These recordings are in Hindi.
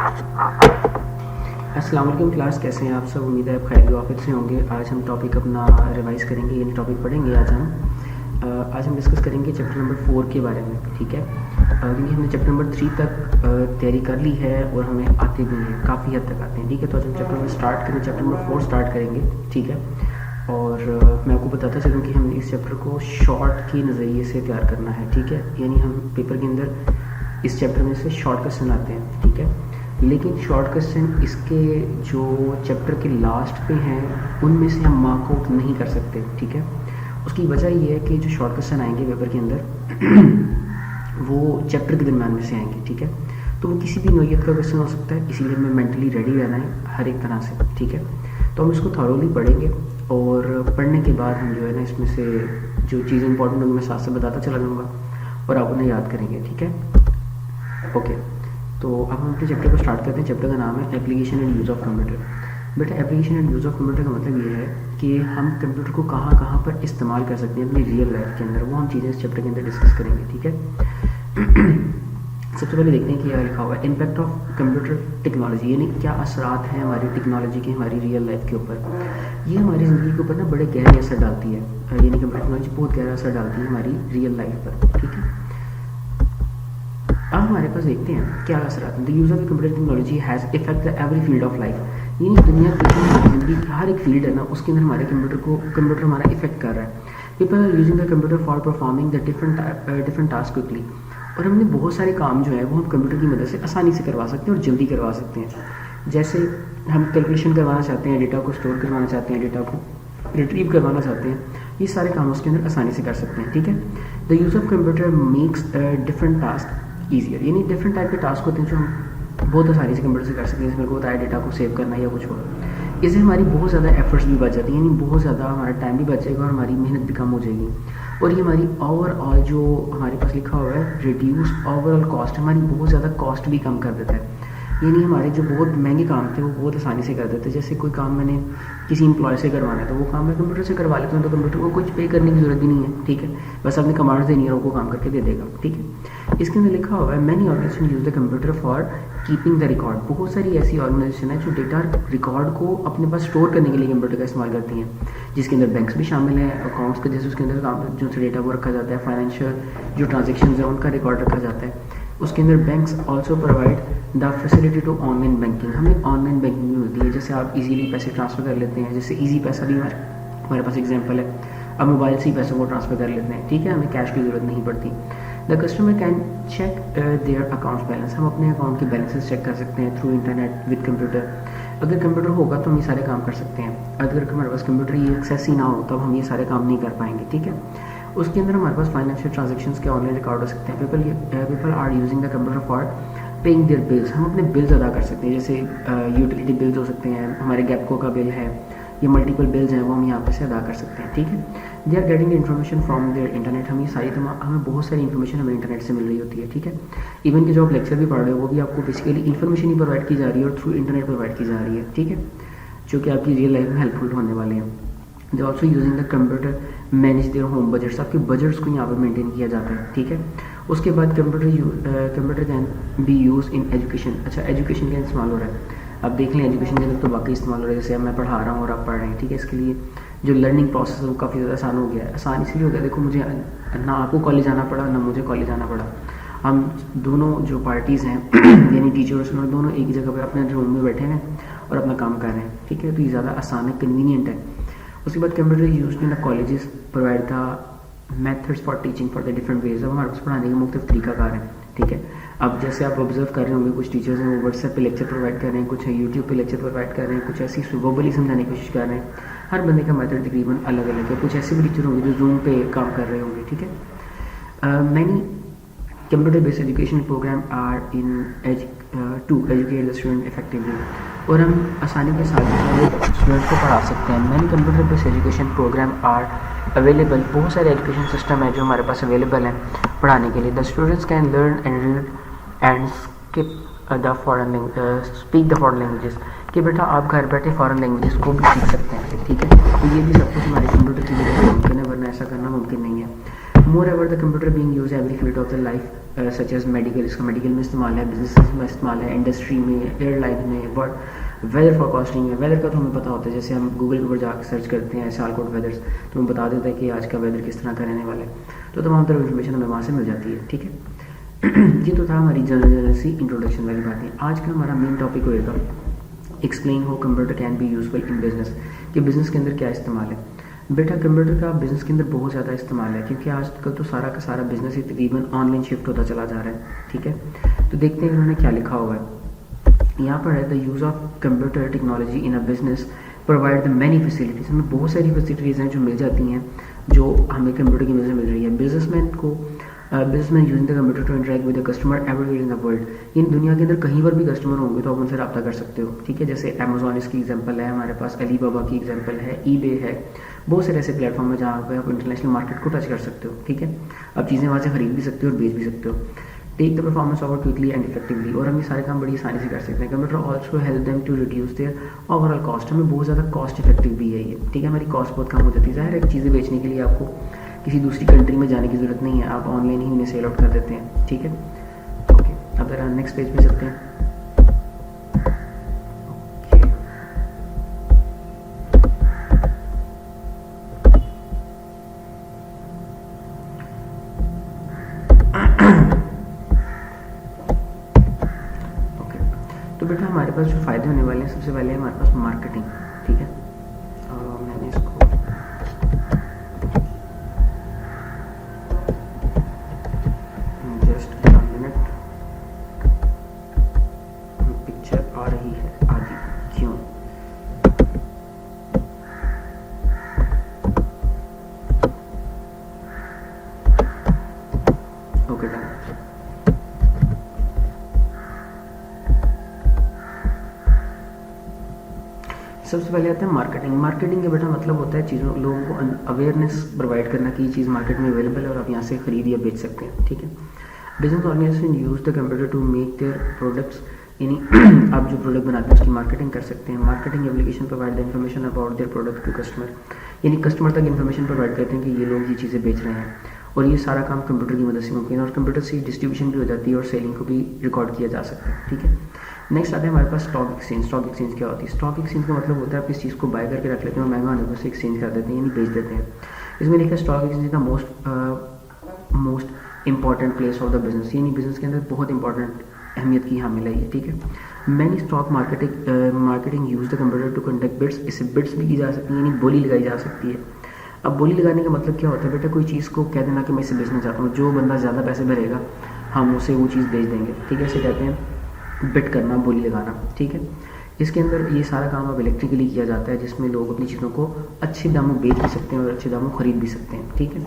अस्सलाम वालेकुम क्लास, कैसे हैं आप सब। उम्मीद है आप खैर वाफिक से होंगे। आज हम टॉपिक अपना रिवाइज़ करेंगे, यानी टॉपिक पढ़ेंगे। आज हम डिस्कस करेंगे चैप्टर नंबर 4 के बारे में, ठीक है। क्योंकि हमने चैप्टर नंबर 3 तक तैयारी कर ली है और हमें आते भी हैं, काफ़ी हद तक आते हैं, ठीक है। तो आज हम चैप्टर नंबर स्टार्ट करें, चैप्टर नंबर 4 स्टार्ट करेंगे, ठीक है। और मैं आपको बताता चलूँ कि हमने इस चैप्टर को शॉर्ट के नज़रिए से तैयार करना है, ठीक है। यानी हम पेपर के अंदर इस चैप्टर में से शॉर्ट क्वेश्चन आते हैं, ठीक है। लेकिन शॉर्ट क्वेश्चन इसके जो चैप्टर के लास्ट पे हैं उनमें से हम मार्क आउट नहीं कर सकते, ठीक है। उसकी वजह ये है कि जो शॉर्ट क्वेश्चन आएंगे पेपर के अंदर वो चैप्टर के दरम्यान में से आएंगे, ठीक है। तो वो किसी भी नौइयत का क्वेश्चन हो सकता है, इसीलिए हमें मेंटली रेडी रहना है हर एक तरह से, ठीक है। तो हम इसको थॉरोली पढ़ेंगे और पढ़ने के बाद हम जो है ना इसमें से जो चीज़ें इंपॉर्टेंट होंगी मैं साथ से बताता चला जाऊँगा और आप उन्हें याद करेंगे, ठीक है। ओके, तो अब हम अपने चैप्टर को स्टार्ट करते हैं। चैप्टर का नाम है application and use of computer. बेटा, application and use of computer का मतलब ये है कि हम कंप्यूटर को कहाँ कहाँ पर इस्तेमाल कर सकते हैं अपनी रियल लाइफ के अंदर, वो हम चीज़ें इस चैप्टर के अंदर डिस्कस करेंगे, ठीक है। सबसे पहले देखते हैं कि क्या लिखा हुआ है, इम्पैक्ट ऑफ कंप्यूटर टेक्नोलॉजी, यानी क्या असरात हैं हमारी टेक्नोलॉजी के हमारी रियल लाइफ के ऊपर। ये हमारी ज़िंदगी के ऊपर ना बड़े गहरे असर डालती है, यानी कंप्यूटर टेक्नोलॉजी बहुत गहरा असर डालती है हमारी रियल लाइफ पर, ठीक है। अब हमारे पास देखते हैं क्या असरात हैं। The use of computer technology has effect the every field of life, यानी दुनिया की हमारी ज़िंदगी की हर एक फील्ड है ना, उसके अंदर हमारे कंप्यूटर हमारा इफेक्ट कर रहा है। People are using the computer for performing the different task quickly, और हमने बहुत सारे काम जो है वो हम कंप्यूटर की मदद से आसानी से करवा सकते हैं और जल्दी करवा सकते हैं। जैसे हम कैलकुलेशन करवाना चाहते हैं, डेटा को स्टोर करवाना चाहते हैं, डेटा को रिट्रीव करवाना चाहते हैं, ये सारे काम उसके अंदर आसानी से कर सकते हैं, ठीक है। The use of computer makes different task easier, यानी डिफरेंट टाइप के टास्क होते हैं जो हम बहुत आसानी से कंप्यूटर से कर सकते हैं। जैसे मेरे को बताया डेटा को सेव करना या कुछ और, इससे हमारी बहुत ज़्यादा एफर्ट्स भी बच जाती हैं, यानी बहुत ज़्यादा हमारा टाइम भी बचेगा और हमारी मेहनत भी कम हो जाएगी। और ये हमारी ओवरऑल जो हमारे पास लिखा हुआ है रिड्यूस ओवरऑल कॉस्ट, हमारी बहुत ज़्यादा कॉस्ट भी कम कर देता है। यानी हमारे जो बहुत महंगे काम थे वो बहुत आसानी से कर देते हैं। जैसे कोई काम मैंने किसी एम्प्लॉय से करवाना है तो वो काम मैं कंप्यूटर से करवा लेता हूँ, तो कंप्यूटर को कुछ पे करने की ज़रूरत ही नहीं है, ठीक है। बस आपने कमांड्स देनी है और वो काम करके दे देगा, ठीक है। इसके अंदर लिखा हुआ है many organisation use the computer for keeping the record, बहुत सारी ऐसी ऑर्गेनाइजेशन है जो डेटा रिकॉर्ड को अपने पास स्टोर करने के लिए कंप्यूटर का इस्तेमाल करती हैं, जिसके अंदर बैंक्स भी शामिल हैं, अकाउंट्स का जैसे उसके अंदर जो डेटा वो रखा जाता है, फाइनेंशियल जो ट्रांजेक्शन है उनका रिकॉर्ड रखा जाता है। उसके अंदर banks also provide the facility to online banking, हमें ऑनलाइन बैंकिंग भी मिलती है, जैसे आप इजीली पैसे ट्रांसफ़र कर लेते हैं। जैसे इजी पैसा भी हमारे पास एग्जांपल है, अब मोबाइल से ही पैसों को ट्रांसफ़र कर लेते हैं, ठीक है, हमें कैश की ज़रूरत नहीं पड़ती। The customer can check their account balance, हम अपने अकाउंट के बैलेंसेस चेक कर सकते हैं थ्रू इंटरनेट विद कंप्यूटर। अगर कंप्यूटर होगा तो हम ये सारे काम कर सकते हैं, अगर हमारे पास कंप्यूटर ये एक्सेस ही ना हो तब हम ये सारे काम नहीं कर पाएंगे, ठीक है। उसके अंदर हमारे पास फाइनेंशियल ट्रांजेक्शन्स के ऑनलाइन रिकॉर्ड हो सकते हैं। People are using the computer for paying their bills, हम अपने बिल्स अदा कर सकते हैं। जैसे यूटिलिटी बिल्स हो सकते हैं, हमारे गैपको का बिल है, ये मल्टीपल बिल्स हैं वो हम यहाँ पे से अदा कर सकते हैं, ठीक है। They are getting information from their internet, हम ये सारी हमें बहुत सारी इन्फॉर्मेशन हमें इंटरनेट से मिल रही होती है, ठीक है। इवन कि जो आप लेक्चर भी पढ़ रहे हो वो भी आपको बेसिकली इन्फॉर्मेशन ही प्रोवाइड की जा रही है और थ्रू इंटरनेट प्रोवाइड की जा रही है, ठीक है, जो कि आपकी रियल लाइफ में हेल्पफुल होने वाले हैं। They also using the computer manage their home budgets, आपके बजट्स को यहाँ पर मेंटेन किया जाता है, ठीक है। उसके बाद computer can be use in education, अच्छा एजुकेशन के इस्तेमाल हो रहा है। अब देख लें एजुकेशन के अंदर तो बाकी इस्तेमाल हो रहा है, जैसे अब मैं पढ़ा रहा हूँ और आप पढ़ रहे हैं, ठीक है। इसके लिए जो लर्निंग प्रोसेस है वो काफ़ी ज़्यादा आसान हो गया है। आसान इसलिए हो गया, देखो मुझे ना आपको कॉलेज जाना पड़ा ना मुझे कॉलेज जाना पड़ा, हम दोनों जो पार्टीज़ हैं यानी टीचर्स और दोनों एक ही जगह पर अपने रूम में बैठे हैं और अपना काम कर रहे हैं, ठीक है। तो ये ज़्यादा आसान है, कन्वीनियंट है। उसके बाद computer use in the colleges provide the methods for teaching for the different ways, अब हमारे पास पढ़ाने के मुख्तलिफ तरीकाकार हैं, ठीक है। अब जैसे आप ऑब्जर्व कर रहे होंगे कुछ टीचर्स हैं वो व्हाट्सएप पे लेक्चर प्रोवाइड कर रहे हैं, कुछ है यूट्यूब पे लेक्चर प्रोवाइड कर रहे हैं, कुछ ऐसी वर्बली समझाने की कोशिश कर रहे हैं। हर बंदे का मेथड तकरीबन अलग अलग है। कुछ ऐसे भी टीचर होंगे जो जूम पे काम कर रहे होंगे, ठीक है। Many computer based education programme are in to educate the student effectively, और हम आसानी के साथ स्टूडेंट को पढ़ा सकते हैं। Many computer based education programme are available, बहुत सारे एजुकेशन सिस्टम है जो हमारे पास अवेलेबल हैं पढ़ाने के लिए। The students can learn and read and speak the foreign languages, कि बेटा आप घर बैठे फॉरेन लैंग्वेजेस को भी सीख सकते हैं, ठीक है। तो ये भी सब कुछ हमारे कंप्यूटर की वजह से मुमकिन है, वरना ऐसा करना मुमकिन नहीं है। Moreover the computer being use every field of the life such as medical, इसका मेडिकल में इस्तेमाल है, बिजनेस में इस्तेमाल है, इंडस्ट्री में, एयरलाइन में, वेदर फोरकास्टिंग में। वेदर का तो हमें पता होता है, जैसे हम गूगल के ऊपर जाकर सर्च करते हैं सियालकोट वेदर्स, तो हमें बता देता है कि आज का वेदर किस तरह का रहने वाला है, तो तमाम तरह इन्फॉर्मेशन हमें वहाँ से मिल जाती है। ठीक है, ये तो था हमारी जनरल सी इंट्रोडक्शन वाली बातें। आज का हमारा मेन टॉपिक होएगा explain how computer can be useful in business, कि बिज़नेस के अंदर क्या इस्तेमाल है। बेटा कंप्यूटर का बिज़नेस के अंदर बहुत ज़्यादा इस्तेमाल है, क्योंकि आजकल तो सारा का सारा बिजनेस ही तकरीबन ऑनलाइन शिफ्ट होता चला जा रहा है। ठीक है, तो देखते हैं इन्होंने क्या लिखा हुआ है। यहाँ पर है the use of computer technology in a business provide the many facilities. हमें बहुत सारी फैसिलिटीज़ हैं जो मिल जाती हैं, जो हमें कंप्यूटर की वजह से मिल रही है। Businessman using the computer to interact with the customer everywhere in the world. इन दुनिया के अंदर कहीं पर भी कस्टमर होंगे तो आप उनसे रब्ता कर सकते हो। ठीक है, जैसे अमेजोन इसकी एग्जांपल है, हमारे पास अली बाबा की एग्जांपल है, ईबे है, बहुत सारे ऐसे प्लेटफॉर्म है जहाँ पे आप इंटरनेशनल मार्केट को टच कर सकते हो। ठीक है, आप चीज़ें वहाँ से खरीद भी सकते हो और बेच भी सकते हो। Take the performance over quickly and effectively, और हम ये सारे काम बड़ी आसानी से कर सकते हैं। Computer also help them to reduce their overall cost. हमें बहुत ज़्यादा कॉस्ट इफेक्टिव भी है ये। ठीक है, हमारी कॉस्ट बहुत कम हो जाती है। ज़ाहिर है चीज़ें बेचने के लिए आपको किसी दूसरी कंट्री में जाने की ज़रूरत नहीं है, आप ऑनलाइन ही उन्हें सेल आउट कर देते हैं। ठीक है, ओके, अब ज़रा नेक्स्ट पेज पे चलते हैं। तो बेटा हमारे पास जो फ़ायदे होने वाले हैं, सबसे पहले हमारे पास मार्केटिंग। ठीक है, मैंने इसको जस्ट मिनट, पिक्चर आ रही है आदि, क्यों? Okay done. सबसे पहले आता है मार्केटिंग। मार्केटिंग का बेटा मतलब होता है चीज़ों, लोगों को अवेयरनेस प्रोवाइड करना कि ये चीज़ मार्केट में अवेलेबल है और आप यहाँ से खरीद या बेच सकते हैं। ठीक है, business organisation use the computer to make their products, यानी आप जो प्रोडक्ट बनाते हैं उसकी मार्केटिंग कर सकते हैं। Marketing application provide the information about their product to customer, यानी कस्टमर तक इन्फॉर्मेशन प्रोवाइड करते हैं कि ये लोग ये चीज़ें बेच रहे हैं, और ये सारा काम कंप्यूटर की मदद से मुमकिन है, और कंप्यूटर से डिस्ट्रीब्यूशन भी हो जाती है और सेलिंग को भी रिकॉर्ड किया जा सकता है। ठीक है, नेक्स्ट आता है हमारे पास स्टॉक एक्सचेंज। स्टॉक एक्सचेंज क्या होती है? स्टॉक एक्सचेंज का मतलब होता है आप किस चीज़ को बाय करके रख लेते हैं और महंगा होने पर उसे एक्सचेंज कर देते हैं, यानी बेच देते हैं। इसमें लिखा है स्टॉक एक्सचेंज का most important place of the business, यानी बिजनेस के अंदर बहुत इंपॉर्टेंट अहमियत की हामिल है ये। ठीक है, many stock marketing use the computer to conduct bids. इससे बिड्स भी की जा सकती है, यानी बोली लगाई जा सकती है। अब बोली लगाने का मतलब क्या होता है बेटा? कोई चीज़ को कह देना कि मैं इसे बेचना चाहता हूँ, जो बंदा ज़्यादा पैसे भरेगा हम उसे वो चीज़ बेच देंगे। ठीक है, इसे कहते हैं बिड करना, बोली लगाना। ठीक है, इसके अंदर ये सारा काम अब इलेक्ट्रिकली किया जाता है, जिसमें लोग अपनी चीज़ों को अच्छे दामों बेच भी सकते हैं और अच्छे दामों खरीद भी सकते हैं। ठीक है,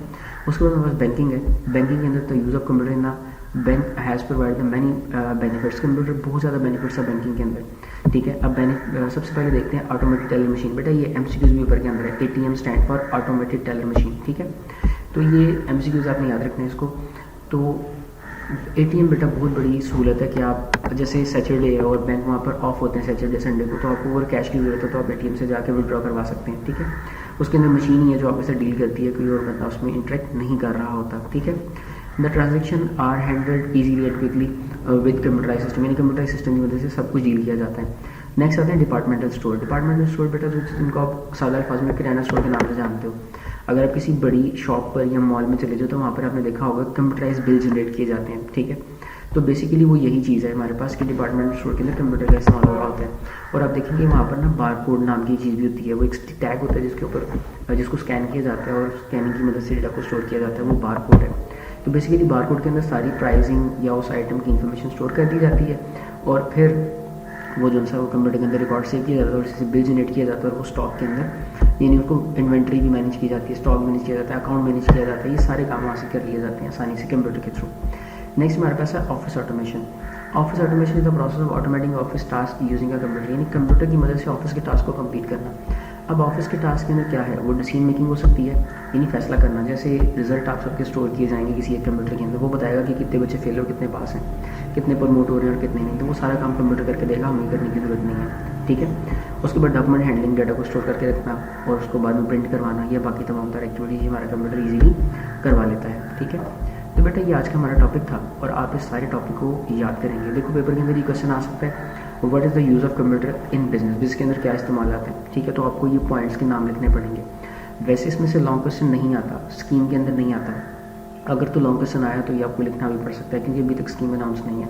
उसके बाद हमारे पास बैंकिंग है। बैंकिंग के अंदर the use of computer in the bank has provide the many benefits. Computer बहुत ज़्यादा बेनिफिट्स है बैंकिंग के अंदर। ठीक है, अब सबसे पहले देखते हैं ऑटोमेटेड टेलर मशीन। बेटा ये MCQs भी ऊपर के अंदर है। ATM stand for automated teller machine. ठीक है, तो ये MCQs आपने याद रखना है इसको। तो ATM बेटा बहुत बड़ी सहूलत है कि आप जैसे सैटरडे है और बैंक वहाँ पर ऑफ होते हैं सैटरडे संडे को, तो आपको अगर कैश की ज़रूरत है तो आप ATM से जाकर विड्रॉ करवा सकते हैं। ठीक है, उसके अंदर मशीन ही है जो आपके साथ डील करती है, कोई और बंदा उसमें इंटरेक्ट नहीं कर रहा होता। ठीक है, the transaction are handled easily and quickly with computerise system, यानी कंप्यूटराइज सिस्टम की वजह से सब कुछ डील किया जाता है। नेक्स्ट आते हैं डिपार्टमेंटल स्टोर। डिपार्टमेंटल स्टोर बेटा जिनको आप सादा अल्फाज में किराना स्टोर के नाम से जानते हो। अगर आप किसी बड़ी शॉप पर या मॉल में चले जाओ तो वहाँ पर आपने देखा होगा कंप्यूटराइज बिल जनरेट किए जाते हैं। ठीक है, तो बेसिकली वो यही चीज़ है हमारे पास कि डिपार्टमेंटल स्टोर के अंदर कंप्यूटर का इस्तेमाल हो रहा होता है। और आप देखेंगे वहाँ पर ना बारकोड नाम की चीज़ भी होती है, वो एक टैग होता है जिसके ऊपर जिसको स्कैन किया जाता है और स्कैनिंग की मदद से डेटा को स्टोर किया जाता है, वो बारकोड है। तो बेसिकली बारकोड के अंदर सारी प्राइसिंग या उस आइटम की इन्फॉर्मेशन स्टोर कर दी जाती है, और फिर वो जो सा वो कंप्यूटर के अंदर रिकॉर्ड सेव किया जाता है और उससे बिल जनरेट किया जाता है, और वो स्टॉक के अंदर यानी उसको इन्वेंट्री भी मैनेज की जाती है, स्टॉक मैनेज किया जाता है, अकाउंट मैनेज किया जाता है। ये सारे काम वहाँ से कर लिए जाते हैं आसानी से कंप्यूटर के थ्रू। नेक्स्ट हमारे पास है office automation. Office automation is the process of automating office task using a computer, यानी कंप्यूटर की मदद से ऑफिस के टास्क को कंप्लीट करना। अब ऑफिस के टास्क के अंदर क्या है? वो डिसीजन मेकिंग हो सकती है, यानी फैसला करना। जैसे रिजल्ट आप सबके स्टोर किए जाएंगे किसी एक कंप्यूटर के अंदर, वो बताएगा कि कितने बच्चे फेल और कितने पास हैं, कितने प्रमोट हो रहे हैं और कितने नहीं। तो वो सारा काम कंप्यूटर करके देगा, हमें करने की जरूरत नहीं है। ठीक है, उसके बाद डॉक्यूमेंट हैंडलिंग, डाटा को स्टोर करके रखना और उसको बाद में प्रिंट करवाना, या बाकी तमाम तरह एक्टिविटीज हमारा कंप्यूटर ईजिली करवा लेता है। ठीक है, तो बेटा ये आज का हमारा टॉपिक था और आप इस सारे टॉपिक को याद करेंगे। देखो पेपर के अंदर ये क्वेश्चन आ सकता है, what is the use of computer in business, business के अंदर क्या इस्तेमाल आते हैं, ठीक है। तो आपको ये पॉइंट्स के नाम लिखने पड़ेंगे। वैसे इसमें से लॉन्ग क्वेश्चन नहीं आता, स्कीम के अंदर नहीं आता। अगर तो लॉन्ग क्वेश्चन आया तो ये आपको लिखना भी पड़ सकता है क्योंकि अभी तक स्कीम अनाउंस नहीं है।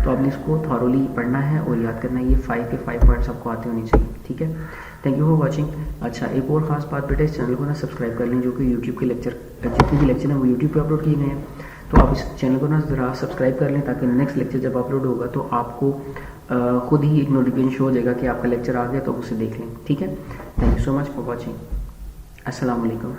तो आपने इसको थॉरोली पढ़ना है और याद करना है। ये 5 के 5 पॉइंट्स आपको आते होने चाहिए, ठीक है। Thank you for watching. अच्छा, एक और खास बात बेटा, इस चैनल को ना सब्सक्राइब कर लें, जो कि यूट्यूब के लेक्चर जितने भी लेक्चर हैं वो यूट्यूब पे अपलोड किए गए हैं। तो आप इस चैनल को ना ज़रा सब्सक्राइब कर लें ताकि नेक्स्ट लेक्चर जब अपलोड होगा तो आपको खुद ही एक नोटिफिकेशन शो हो जाएगा कि आपका लेक्चर आ गया, तो उसे देख लें, ठीक है। Thank you so much for watching. अस्सलाम वालेकुम।